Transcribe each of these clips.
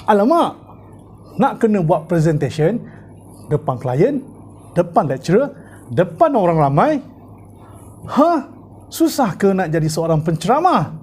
Alamak, nak kena buat presentation depan klien, depan lecturer, depan orang ramai. Susah ke nak jadi seorang penceramah?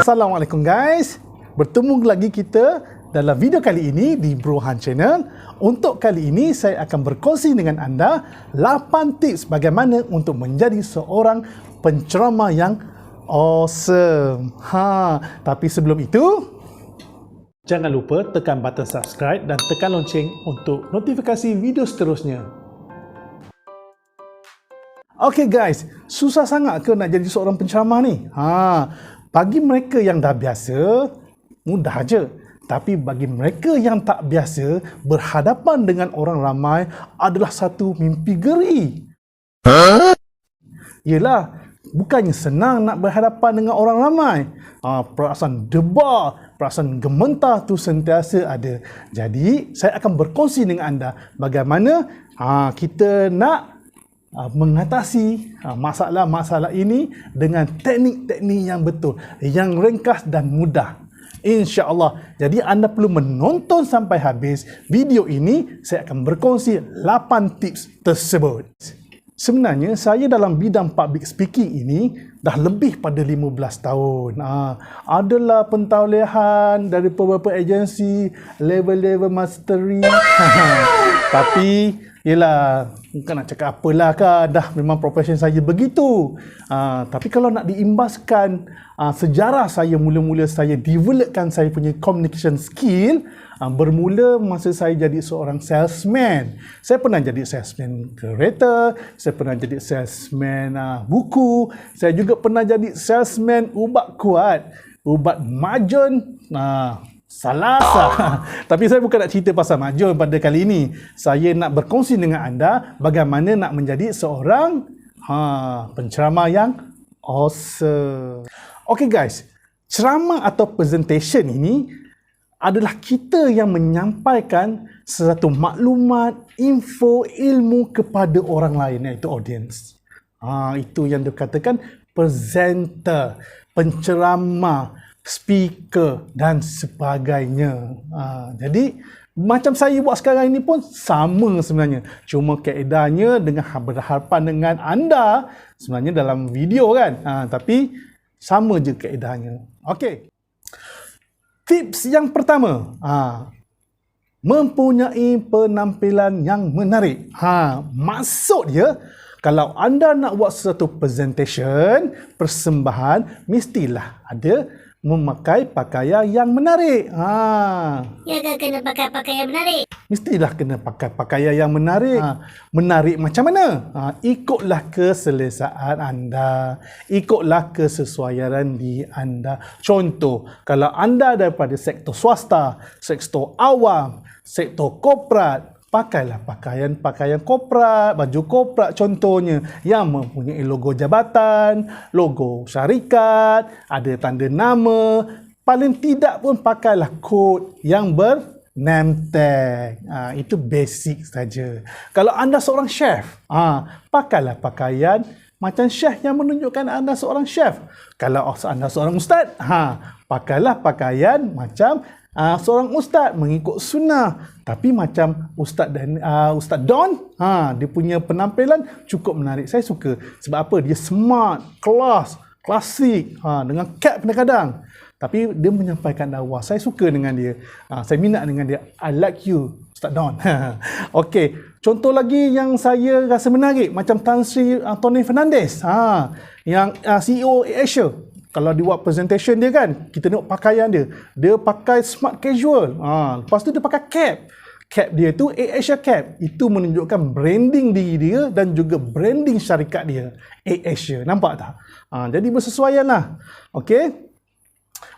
Assalamualaikum guys. Bertemu lagi kita dalam video kali ini di Bro Han Channel. Untuk kali ini saya akan berkongsi dengan anda 8 tips bagaimana untuk menjadi seorang penceramah yang awesome. Tapi sebelum itu, jangan lupa tekan button subscribe dan tekan lonceng untuk notifikasi video seterusnya. Okay guys, susah sangat ke nak jadi seorang penceramah ni? Bagi mereka yang dah biasa, mudah aja. Tapi bagi mereka yang tak biasa, berhadapan dengan orang ramai adalah satu mimpi geri. Yelah, bukannya senang nak berhadapan dengan orang ramai. Perasaan debar, perasaan gementar tu sentiasa ada. Jadi, saya akan berkongsi dengan anda bagaimana kita nak mengatasi masalah-masalah ini dengan teknik-teknik yang betul, yang ringkas dan mudah. InsyaAllah. Jadi anda perlu menonton sampai habis video ini. Saya akan berkongsi 8 tips tersebut. Sebenarnya saya dalam bidang public speaking ini dah lebih pada 15 tahun. Adalah pentaulihan dari beberapa agensi, level-level mastery. Tapi yelah, bukan nak cakap apalah kan, dah memang profession saya begitu. Tapi kalau nak diimbaskan sejarah saya, mula-mula saya developkan saya punya communication skill, bermula masa saya jadi seorang salesman. Saya pernah jadi salesman kereta, saya pernah jadi salesman buku, saya juga pernah jadi salesman ubat kuat, ubat majun, Salasa. Tapi saya bukan nak cerita pasal majun pada kali ini. Saya nak berkongsi dengan anda bagaimana nak menjadi seorang penceramah yang awesome. Okay guys, ceramah atau presentation ini adalah kita yang menyampaikan sesuatu maklumat, info, ilmu kepada orang lain, iaitu audience. Itu yang dikatakan presenter, penceramah, speaker dan sebagainya. Jadi macam saya buat sekarang ini pun sama sebenarnya. Cuma kaedahnya dengan berhadapan dengan anda sebenarnya dalam video kan. Tapi sama je kaedahnya. Okey. Tips yang pertama, mempunyai penampilan yang menarik. Maksud dia, kalau anda nak buat sesuatu presentation, persembahan, mestilah ada memakai pakaian yang menarik. Ya ke kena pakai pakaian menarik? Mestilah kena pakai pakaian yang menarik. Menarik macam mana? Ikutlah keselesaan anda. Ikutlah kesesuaian di anda. Contoh, kalau anda daripada sektor swasta, sektor awam, sektor korporat, pakailah pakaian korporat, baju korporat contohnya yang mempunyai logo jabatan, logo syarikat, ada tanda nama. Paling tidak pun pakailah kod yang name tag. Itu basic saja. Kalau anda seorang chef, pakailah pakaian macam chef yang menunjukkan anda seorang chef. Kalau anda seorang ustaz, pakailah pakaian macam seorang ustaz mengikut sunnah. Tapi macam Ustaz Don, dia punya penampilan cukup menarik. Saya suka. Sebab apa? Dia smart, klasik, dengan cap kadang-kadang. Tapi dia menyampaikan dakwah. Saya suka dengan dia. Saya minat dengan dia. I like you, Ustaz Don. Okey. Contoh lagi yang saya rasa menarik, macam Tan Sri Tony Fernandez, yang CEO Asia. Kalau dia buat presentation dia kan, kita tengok pakaian dia. Dia pakai smart casual. Lepas tu dia pakai cap. Cap dia tu AirAsia Cap. Itu menunjukkan branding diri dia dan juga branding syarikat dia, AirAsia. Nampak tak? Jadi bersesuaian lah. Okay?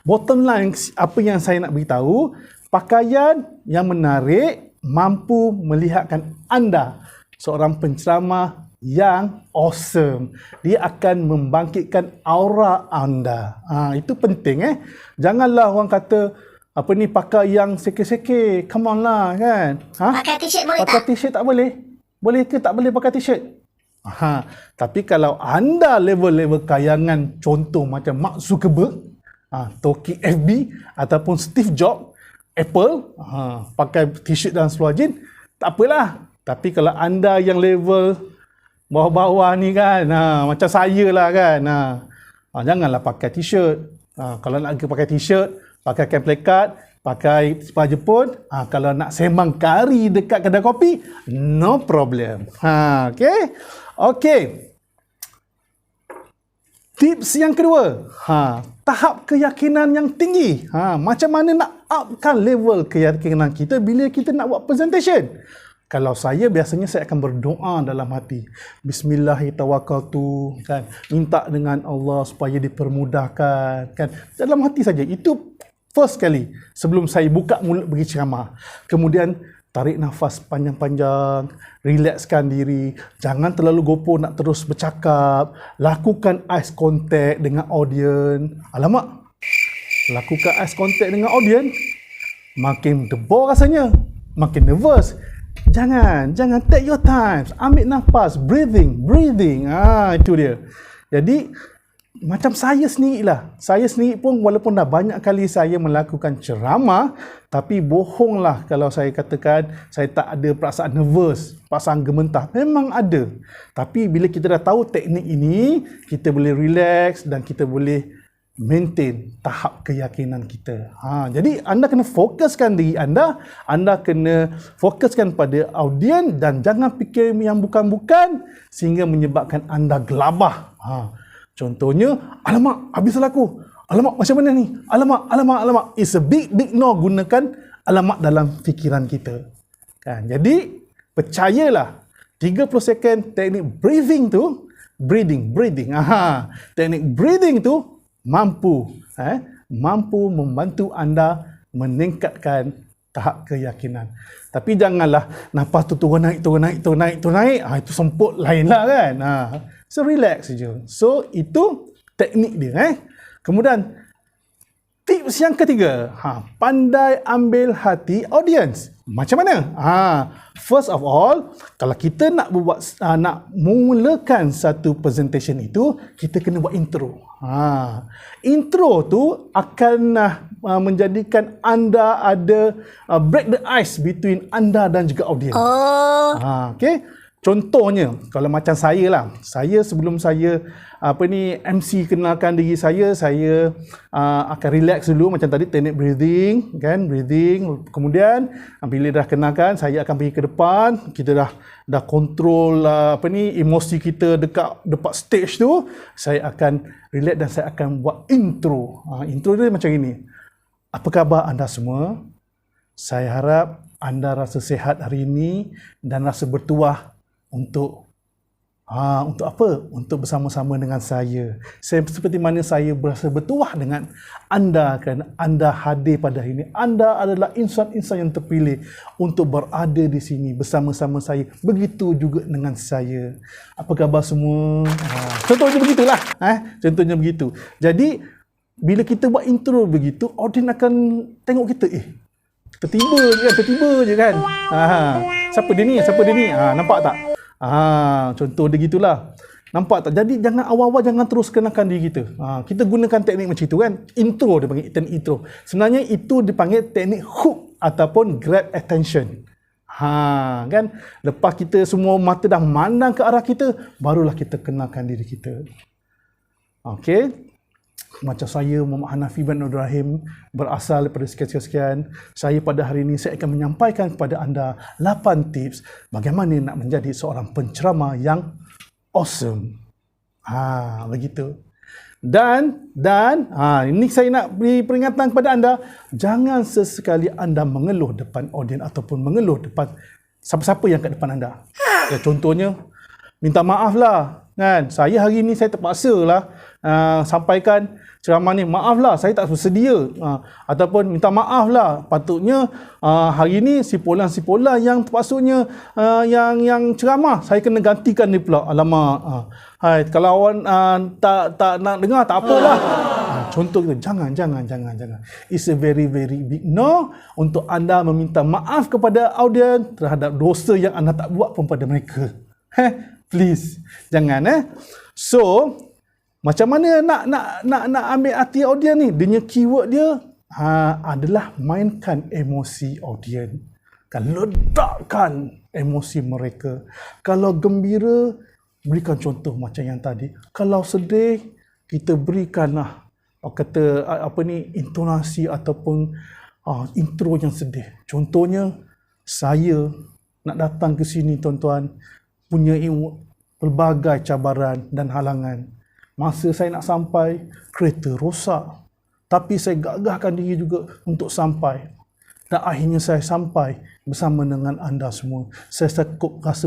Bottom line, apa yang saya nak beritahu, pakaian yang menarik mampu melihatkan anda seorang penceramah yang awesome. Dia akan membangkitkan aura anda. Itu penting. Janganlah orang kata pakai yang seke-seke. Come on lah kan. Pakai t-shirt boleh pakai t-shirt tak boleh? Boleh ke tak boleh pakai t-shirt? Tapi kalau anda level-level kayangan contoh macam Mark Zuckerberg, Toki FB ataupun Steve Jobs, Apple, pakai t-shirt dan seluar jeans, tak apalah. Tapi kalau anda yang level bawah-bawah ni kan, macam saya lah kan, janganlah pakai t-shirt. Kalau nak pakai t-shirt, pakai play card, pakai seluar Jepun. Kalau nak sembang kari dekat kedai kopi, no problem. Okay. Tips yang kedua, tahap keyakinan yang tinggi. Macam mana nak upkan level keyakinan kita bila kita nak buat presentation? Kalau saya, biasanya saya akan berdoa dalam hati. Bismillahirrahmanirrahim, kan? Minta dengan Allah supaya dipermudahkan, kan? Dalam hati saja. Itu first kali sebelum saya buka mulut bagi ceramah. Kemudian tarik nafas panjang-panjang, relaxkan diri, jangan terlalu gopoh nak terus bercakap, lakukan eye contact dengan audience. Alamak, lakukan eye contact dengan audience, makin debor rasanya, makin nervous. Jangan take your time, ambil nafas, breathing. Itu dia. Jadi macam saya sendiri pun walaupun dah banyak kali saya melakukan ceramah, tapi bohonglah kalau saya katakan saya tak ada perasaan nervous, perasaan gementar. Memang ada. Tapi bila kita dah tahu teknik ini, kita boleh relax dan kita boleh maintain tahap keyakinan kita. Jadi anda kena fokuskan diri anda kena fokuskan pada audiens dan jangan fikir yang bukan-bukan sehingga menyebabkan anda gelabah. Contohnya, alamak, habislah aku. Alamak, macam mana ni? Alamak. It's a big no. Gunakan alamak dalam fikiran kita. Kan? Jadi, percayalah, 30 second teknik breathing tu, breathing. Teknik breathing tu mampu membantu anda meningkatkan tahap keyakinan. Tapi janganlah nafas tu turun naik. Itu semput lain lah kan. So relax saja. So itu teknik dia. Kemudian tips yang ketiga, pandai ambil hati audience. Macam mana? First of all, kalau kita nak memulakan satu presentation itu, kita kena buat intro. Intro tu akan menjadikan anda ada break the ice between anda dan juga audience. Okay? Contohnya, kalau macam saya lah, saya sebelum saya MC kenalkan diri saya akan relax dulu macam tadi, teknik breathing, kan, breathing. Kemudian bila dah kenalkan, saya akan pergi ke depan, kita dah kontrol emosi kita dekat stage tu, saya akan relax dan saya akan buat intro. Intro dia macam ini. Apa khabar anda semua? Saya harap anda rasa sihat hari ini dan rasa bertuah untuk apa? Untuk bersama-sama dengan saya. Seperti mana saya berasa bertuah dengan anda kerana anda hadir pada hari ini. Anda adalah insan-insan yang terpilih untuk berada di sini bersama-sama saya. Begitu juga dengan saya. Apa khabar semua? Contohnya begitulah. Contohnya begitu. Jadi, bila kita buat intro begitu, audiens akan tengok kita. Tertiba je kan. Siapa dia ni? Nampak tak? Contoh dia gitulah. Nampak tak? Jadi jangan awal-awal jangan terus kenakan diri kita. Kita gunakan teknik macam itu kan. Intro dia panggil, teknik intro. Sebenarnya itu dipanggil teknik hook ataupun grab attention. Kan? Lepas kita semua mata dah mandang ke arah kita, barulah kita kenalkan diri kita. Okey. Macam saya, Muhammad Hanafi bin Abdul Rahim, berasal daripada sekian-sekian. Saya pada hari ini saya akan menyampaikan kepada anda 8 tips bagaimana nak menjadi seorang penceramah yang awesome. Begitu. Dan ini saya nak beri peringatan kepada anda, jangan sesekali anda mengeluh depan audiens ataupun mengeluh depan siapa-siapa yang kat depan anda. Contohnya, minta maaf lah. Kan? Saya hari ini saya terpaksa lah sampaikan ceramah ni, maaf lah saya tak bersedia, ataupun minta maaf lah, patutnya hari ni si Polan yang terpaksunya yang ceramah, saya kena gantikan ni pula. Alamak, kalau awak tak nak dengar tak apalah. Contoh itu, jangan. It's a very big no untuk anda meminta maaf kepada audiens terhadap dosa yang anda tak buat pun pada mereka. Please. Jangan So, macam mana nak ambil hati audiens ni? Dia punya keyword dia adalah mainkan emosi audiens. Kan ledakkan emosi mereka. Kalau gembira, berikan contoh macam yang tadi. Kalau sedih, kita berikanlah intonasi ataupun intro yang sedih. Contohnya, saya nak datang ke sini tuan-tuan, punya pelbagai cabaran dan halangan. Masa saya nak sampai, kereta rosak. Tapi saya gagahkan diri juga untuk sampai. Dan akhirnya saya sampai bersama dengan anda semua. Saya cukup rasa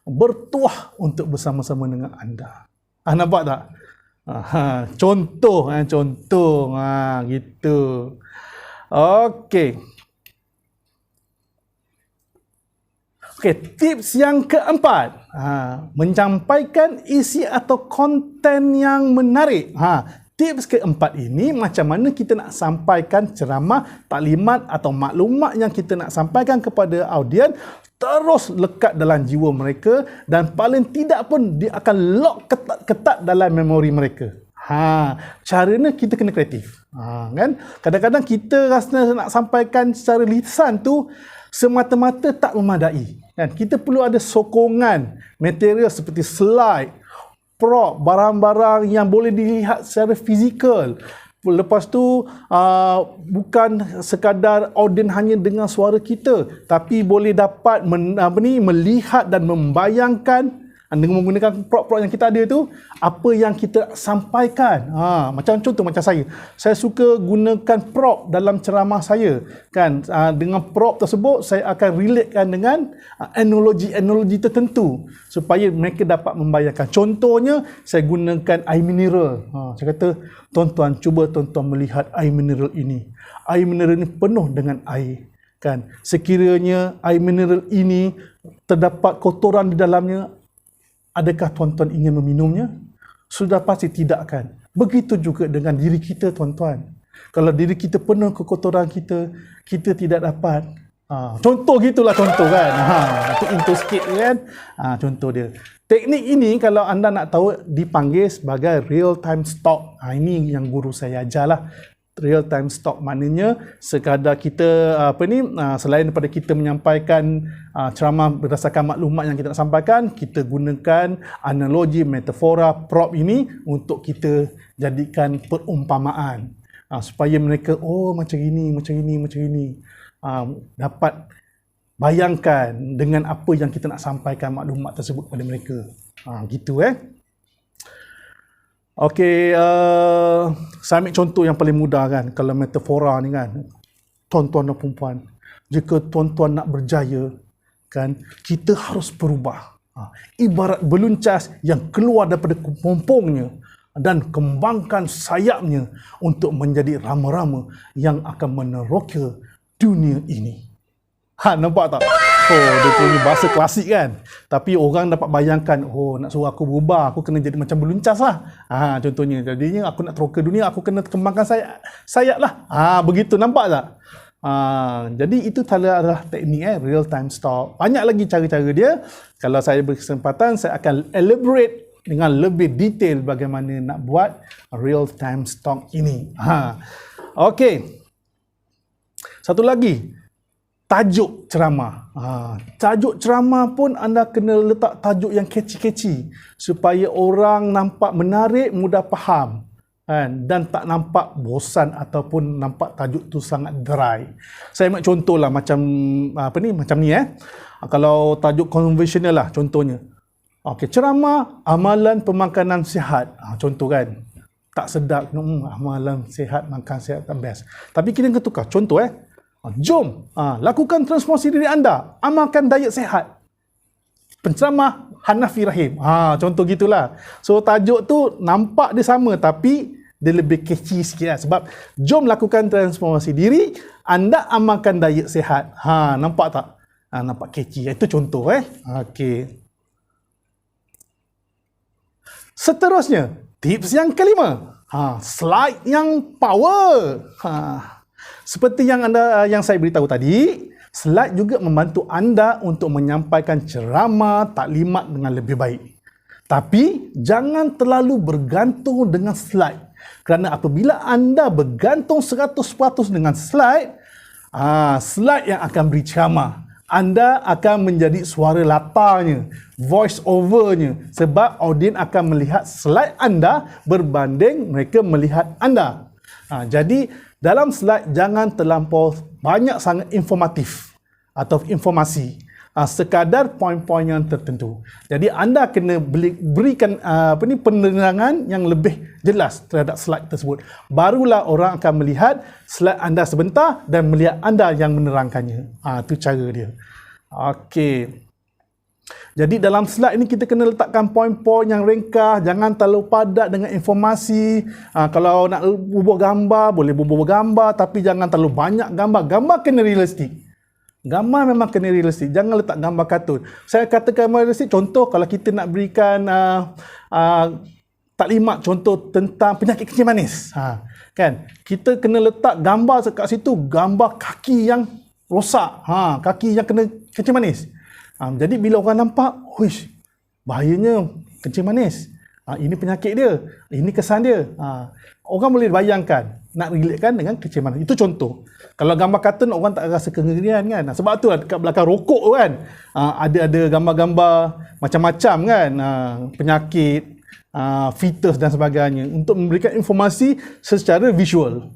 bertuah untuk bersama-sama dengan anda. Nampak tak? Contoh. Gitu. Okey. Tips yang keempat. Menyampaikan isi atau konten yang menarik. Tips keempat ini macam mana kita nak sampaikan ceramah, taklimat atau maklumat yang kita nak sampaikan kepada audiens terus lekat dalam jiwa mereka dan paling tidak pun dia akan lock ketat dalam memori mereka. Caranya kita kena kreatif. Kan? Kadang-kadang kita rasa nak sampaikan secara lisan tu semata-mata tak memadai. Kan? Kita perlu ada sokongan material seperti slide, prop, barang-barang yang boleh dilihat secara fizikal. Lepas tu bukan sekadar audiens hanya dengar suara kita, tapi boleh dapat melihat dan membayangkan dengan menggunakan prop-prop yang kita ada tu, apa yang kita sampaikan. Macam contoh macam saya suka gunakan prop dalam ceramah saya. Kan? Dengan prop tersebut, saya akan relatekan dengan analogi tertentu supaya mereka dapat membayangkan. Contohnya, saya gunakan air mineral. Saya kata, tuan-tuan, cuba tuan-tuan melihat air mineral ini. Air mineral ini penuh dengan air. Kan? Sekiranya air mineral ini terdapat kotoran di dalamnya, adakah tuan-tuan ingin meminumnya? Sudah pasti tidak kan? Begitu juga dengan diri kita tuan-tuan. Kalau diri kita penuh kekotoran kita, kita tidak dapat. Contoh gitulah contoh kan. Itu intro sikit kan. Contoh dia. Teknik ini kalau anda nak tahu dipanggil sebagai real time stock. Ini yang guru saya ajarlah. Real time stock maknanya sekadar kita selain daripada kita menyampaikan ceramah berdasarkan maklumat yang kita nak sampaikan, kita gunakan analogi, metafora, prop ini untuk kita jadikan perumpamaan supaya mereka macam ini dapat bayangkan dengan apa yang kita nak sampaikan maklumat tersebut kepada mereka. Gitu Okey, saya ambil contoh yang paling mudah kan. Kalau metafora ni kan, tuan-tuan dan perempuan, jika tuan-tuan nak berjaya, kan, kita harus berubah. Ibarat beluncas yang keluar daripada pompongnya dan kembangkan sayapnya untuk menjadi rama-rama yang akan meneroka dunia ini. Nampak tak? Dia punya bahasa klasik kan. Tapi orang dapat bayangkan, nak suruh aku berubah, aku kena jadi macam beluncas lah. Contohnya, jadinya aku nak teroka dunia, aku kena kembangkan sayap lah. Begitu, nampak tak? Jadi itu adalah teknik real time stock. Banyak lagi cara-cara dia. Kalau saya berkesempatan, saya akan elaborate dengan lebih detail bagaimana nak buat real time stock ini. Okey. Satu lagi. Tajuk ceramah. Tajuk ceramah pun anda kena letak tajuk yang catchy-catchy supaya orang nampak menarik, mudah faham dan tak nampak bosan ataupun nampak tajuk tu sangat dry. Saya ambil contoh lah macam ni. Kalau tajuk konvensional lah contohnya. Ceramah amalan pemakanan sihat. Contoh kan. Tak sedap, amalan sihat, makan sihat tak best. Tapi kita kena tukar. Contoh jom, lakukan transformasi diri anda. Amalkan diet sehat. Penceramah Hanafi Rahim. Contoh gitulah. So, tajuk tu nampak dia sama tapi dia lebih catchy sikit lah. Sebab, jom lakukan transformasi diri, anda amalkan diet sehat. Nampak tak? Nampak catchy. Itu contoh. Okey. Seterusnya, tips yang kelima. Slide yang power. Seperti yang saya beritahu tadi, Slide juga membantu anda untuk menyampaikan ceramah, taklimat dengan lebih baik. Tapi jangan terlalu bergantung dengan slide. Kerana apabila anda bergantung 100% dengan slide, slide yang akan beri ceramah. Anda akan menjadi suara latarnya, voice overnya, sebab audien akan melihat slide anda berbanding mereka melihat anda. Jadi dalam slide jangan terlampau banyak sangat informatif atau informasi. Sekadar poin-poin yang tertentu. Jadi anda kena berikan penerangan yang lebih jelas terhadap slide tersebut. Barulah orang akan melihat slide anda sebentar dan melihat anda yang menerangkannya. Itu cara dia. Okey. Jadi dalam slide ini kita kena letakkan poin-poin yang ringkas, jangan terlalu padat dengan informasi. Kalau nak bubuh gambar, boleh bubuh gambar, tapi jangan terlalu banyak gambar. Gambar kena realistik. Gambar memang kena realistik. Jangan letak gambar kartun. Saya katakan gambar realistik, contoh kalau kita nak berikan taklimat contoh tentang penyakit kencing manis. Kan? Kita kena letak gambar kat situ, gambar kaki yang rosak. Kaki yang kena kencing manis. Jadi bila orang nampak, huish, bahayanya kencing manis. Ini penyakit dia. Ini kesan dia. Orang boleh bayangkan, nak relatekan dengan kencing manis. Itu contoh. Kalau gambar kartun, orang tak rasa kengerian kan. Sebab tu lah dekat belakang rokok kan, ada gambar-gambar macam-macam kan. Penyakit, fetus dan sebagainya. Untuk memberikan informasi secara visual.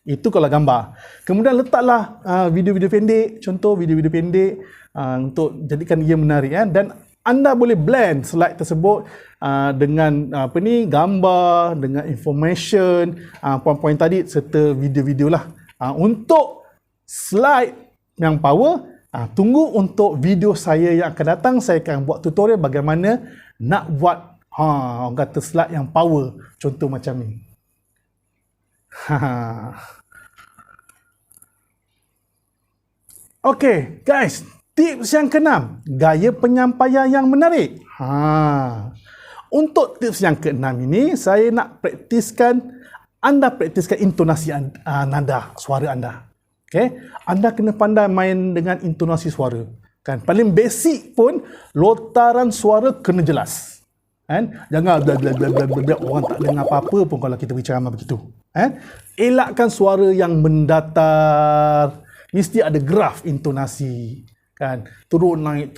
Itu kalau gambar. Kemudian letaklah video-video pendek. Contoh video-video pendek untuk jadikan ia menarik kan. Dan anda boleh blend slide tersebut dengan gambar, dengan information, poin-poin tadi serta video-video lah. Untuk slide yang power, tunggu untuk video saya yang akan datang. Saya akan buat tutorial bagaimana nak buat orang kata slide yang power. Contoh macam ni. Okey, guys. Tips yang keenam, gaya penyampaian yang menarik. Untuk tips yang keenam ini, saya nak anda praktiskan intonasi nada suara anda. Okay? Anda kena pandai main dengan intonasi suara. Kan? Paling basic pun, lontaran suara kena jelas. Kan? Jangan orang tak dengar apa-apa pun kalau kita bicara begitu. Elakkan suara yang mendatar. Mesti ada graf intonasi. Kan? Turun naik.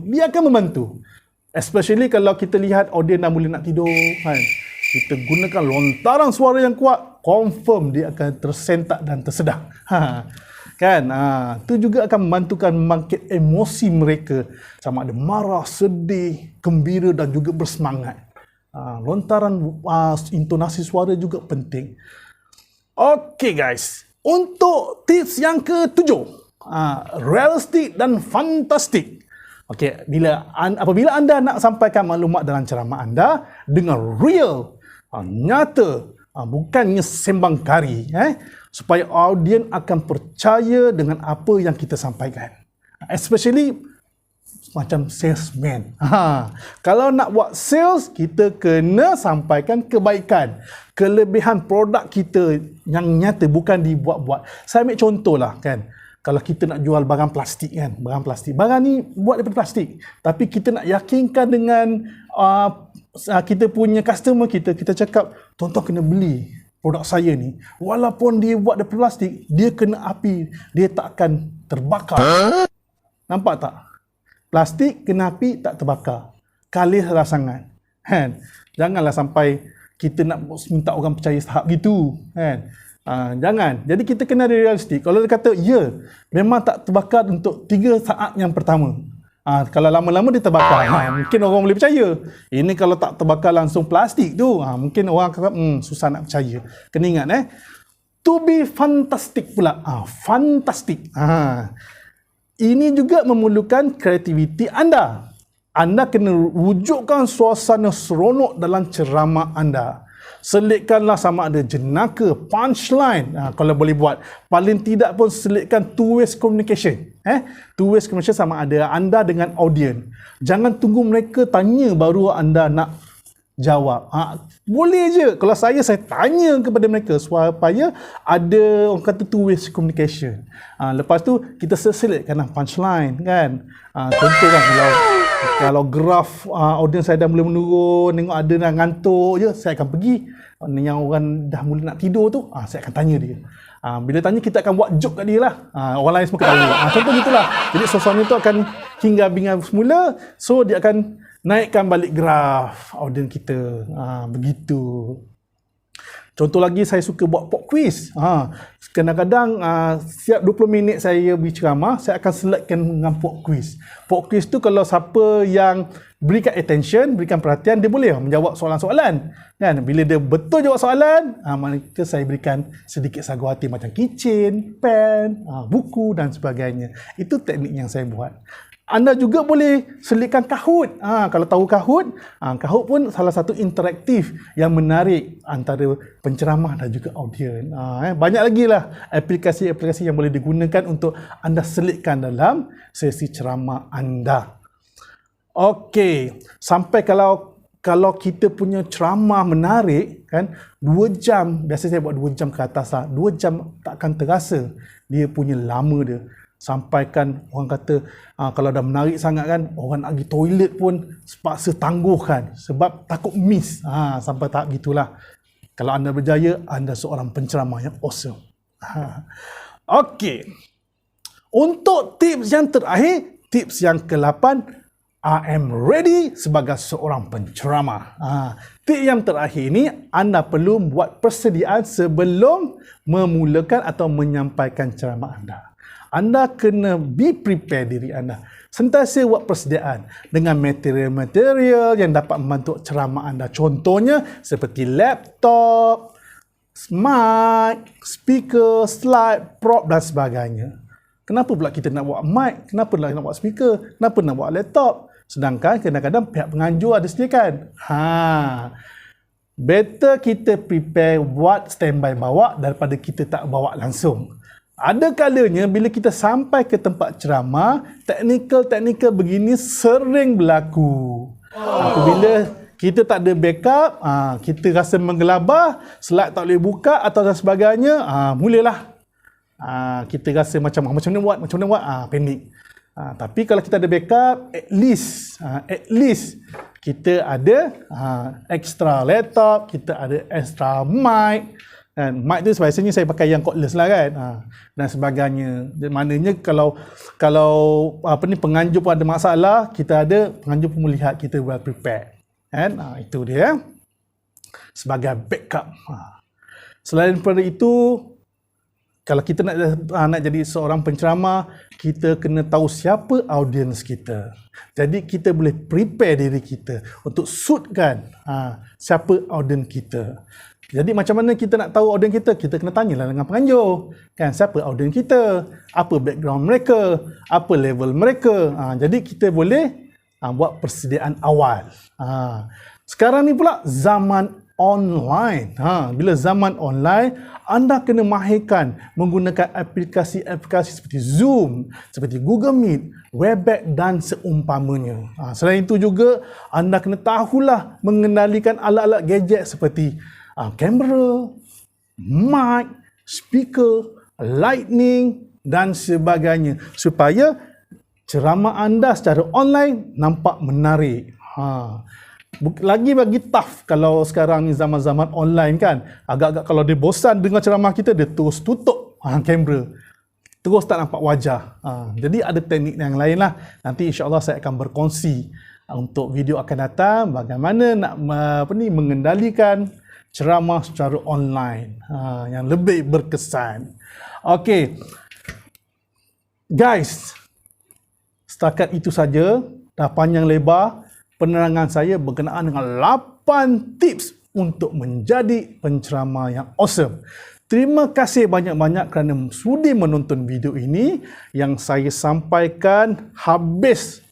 Dia akan membantu. Especially kalau kita lihat audien dah mula nak tidur. Kan? Kita gunakan lontaran suara yang kuat, confirm dia akan tersentak dan tersedak. Kan? Itu juga akan membantukan membangkit emosi mereka. Sama ada marah, sedih, gembira dan juga bersemangat. Lontaran intonasi suara juga penting. Okay guys. Untuk tips yang ketujuh. Realistik dan fantastik. Okay, apabila anda nak sampaikan maklumat dalam ceramah anda dengan real, nyata, bukannya sembang kari, supaya audien akan percaya dengan apa yang kita sampaikan. Especially macam salesman. Kalau nak buat sales, kita kena sampaikan kebaikan, kelebihan produk kita yang nyata, bukan dibuat-buat. Saya ambil contoh lah kan. Kalau kita nak jual barang plastik kan, barang ni buat daripada plastik, tapi kita nak yakinkan dengan kita punya customer kita cakap, tuan-tuan kena beli produk saya ni, walaupun dia buat daripada plastik, dia kena api, dia tak akan terbakar. Nampak tak? Plastik kena api tak terbakar. Kalihlah sangat. Kan? Janganlah sampai kita nak minta orang percaya tahap gitu, kan? Jangan. Jadi kita kena ada realistik. Kalau dia kata, ya, memang tak terbakar untuk 3 saat yang pertama. Kalau lama-lama dia terbakar, mungkin orang boleh percaya. Ini kalau tak terbakar langsung plastik tu, mungkin orang kata, susah nak percaya. Kena ingat, to be fantastic pula. Fantastic. Ini juga memerlukan kreativiti anda. Anda kena wujudkan suasana seronok dalam ceramah anda. Selitkanlah sama ada jenaka, punchline, kalau boleh buat. Paling tidak pun selitkan two-way communication. Two-way communication sama ada anda dengan audien. Jangan tunggu mereka tanya baru anda nak jawab. Boleh je. Kalau saya tanya kepada mereka supaya ada orang kata two-way communication. Lepas tu kita selitkan punchline kan. Contoh kan kalau graf audience saya dah mula menurun, tengok ada dah ngantuk je, saya akan pergi. Yang orang dah mula nak tidur tu, saya akan tanya dia. Bila tanya, kita akan buat joke kat dia lah. Orang lain semua ketawa. Contoh gitulah. Jadi suasana tu akan hingga bingang semula. So dia akan naikkan balik graf audience kita. Begitu. Contoh lagi, saya suka buat pop quiz. Kadang-kadang setiap 20 minit saya berceramah, saya akan selectkan dengan pop quiz. Pop quiz tu kalau siapa yang berikan attention, berikan perhatian, dia boleh menjawab soalan-soalan. Kan? Bila dia betul jawab soalan, maka saya berikan sedikit sagu hati macam keychain, pen, buku dan sebagainya. Itu teknik yang saya buat. Anda juga boleh selitkan Kahoot. Kalau tahu Kahoot, Kahoot pun salah satu interaktif yang menarik antara penceramah dan juga audiens. Banyak lagi lah aplikasi-aplikasi yang boleh digunakan untuk anda selitkan dalam sesi ceramah anda. Okey, sampai kalau kita punya ceramah menarik kan, 2 jam, biasa saya buat 2 jam ke atas lah. 2 jam takkan terasa dia punya lama dia. Sampaikan orang kata kalau dah menarik sangat kan, orang nak pergi toilet pun terpaksa tangguhkan sebab takut miss. Sampai tahap gitulah. Kalau anda berjaya, anda seorang penceramah yang awesome. Okey. Untuk tips yang terakhir, tips yang ke-8, I am ready sebagai seorang penceramah. Tip yang terakhir ini, anda perlu buat persediaan sebelum memulakan atau menyampaikan ceramah anda. Anda kena be prepare diri anda. Sentiasa buat persediaan dengan material-material yang dapat membantu ceramah anda. Contohnya seperti laptop, mic, speaker, slide, prop dan sebagainya. Kenapa pula kita nak buat mic? Kenapa nak buat speaker? Kenapa nak buat laptop? Sedangkan kadang-kadang pihak penganjur ada sediakan. Better kita prepare buat standby bawa daripada kita tak bawa langsung. Ada kalanya bila kita sampai ke tempat ceramah, teknikal begini sering berlaku. Apabila kita tak ada backup, kita rasa menggelabah, slide tak boleh buka atau dan sebagainya, mulalah kita rasa macam mana buat, panik. Tapi kalau kita ada backup, at least kita ada extra laptop, kita ada extra mic. Dan mic tu biasanya saya pakai yang cordless lah kan, dan sebagainya. Maknanya kalau penganjur pun ada masalah, kita ada penganjur pun melihat kita well prepared kan. Itu dia sebagai backup. Selain daripada itu, kalau kita nak jadi seorang penceramah, kita kena tahu siapa audiens kita. Jadi kita boleh prepare diri kita untuk suitkan siapa audiens kita. Jadi macam mana kita nak tahu audiens kita? Kita kena tanyalah dengan penganjur. Kan, siapa audiens kita? Apa background mereka? Apa level mereka? Jadi kita boleh buat persediaan awal. Sekarang ni pula zaman online. Bila zaman online, anda kena mahirkan menggunakan aplikasi-aplikasi seperti Zoom, seperti Google Meet, Webex dan seumpamanya. Selain itu juga, anda kena tahulah mengendalikan alat-alat gadget seperti kamera, mic, speaker, lightning dan sebagainya supaya ceramah anda secara online nampak menarik. Lagi tough kalau sekarang ni zaman-zaman online kan. Agak-agak kalau dia bosan dengar ceramah kita, dia terus tutup kamera. Terus tak nampak wajah. Jadi ada teknik yang lain lah. Nanti insyaAllah saya akan berkongsi untuk video akan datang bagaimana nak mengendalikan ceramah secara online yang lebih berkesan. Okey. Guys, setakat itu saja. Dah panjang lebar penerangan saya berkenaan dengan 8 tips untuk menjadi penceramah yang awesome. Terima kasih banyak-banyak kerana sudi menonton video ini yang saya sampaikan habis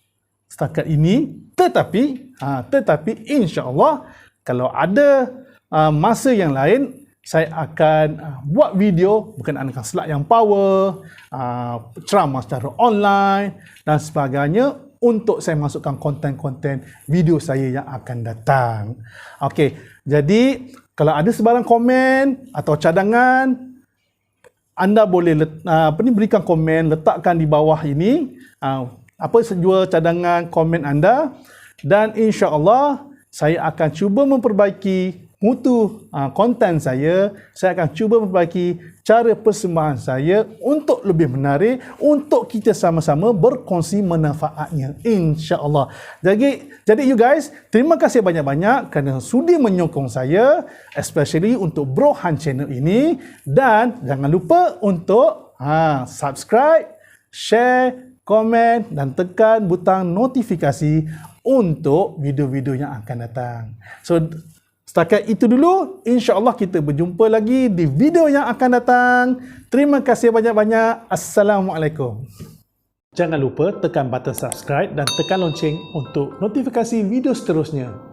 setakat ini. Tetapi insya-Allah kalau ada masa yang lain, saya akan buat video berkenaan dengan slide yang power, ceramah secara online dan sebagainya untuk saya masukkan konten-konten video saya yang akan datang. Okey, jadi kalau ada sebarang komen atau cadangan, anda boleh berikan komen, letakkan di bawah ini apa sejua cadangan komen anda, dan insya-Allah saya akan cuba memperbaiki mutu konten saya akan cuba memperbaiki cara persembahan saya untuk lebih menarik, untuk kita sama-sama berkongsi manfaatnya, insya-Allah. Jadi you guys, terima kasih banyak-banyak kerana sudi menyokong saya, especially untuk Bro Han channel ini, dan jangan lupa untuk subscribe, share, komen dan tekan butang notifikasi untuk video-video yang akan datang. So setakat itu dulu, insya-Allah kita berjumpa lagi di video yang akan datang. Terima kasih banyak-banyak. Assalamualaikum. Jangan lupa tekan button subscribe dan tekan lonceng untuk notifikasi video seterusnya.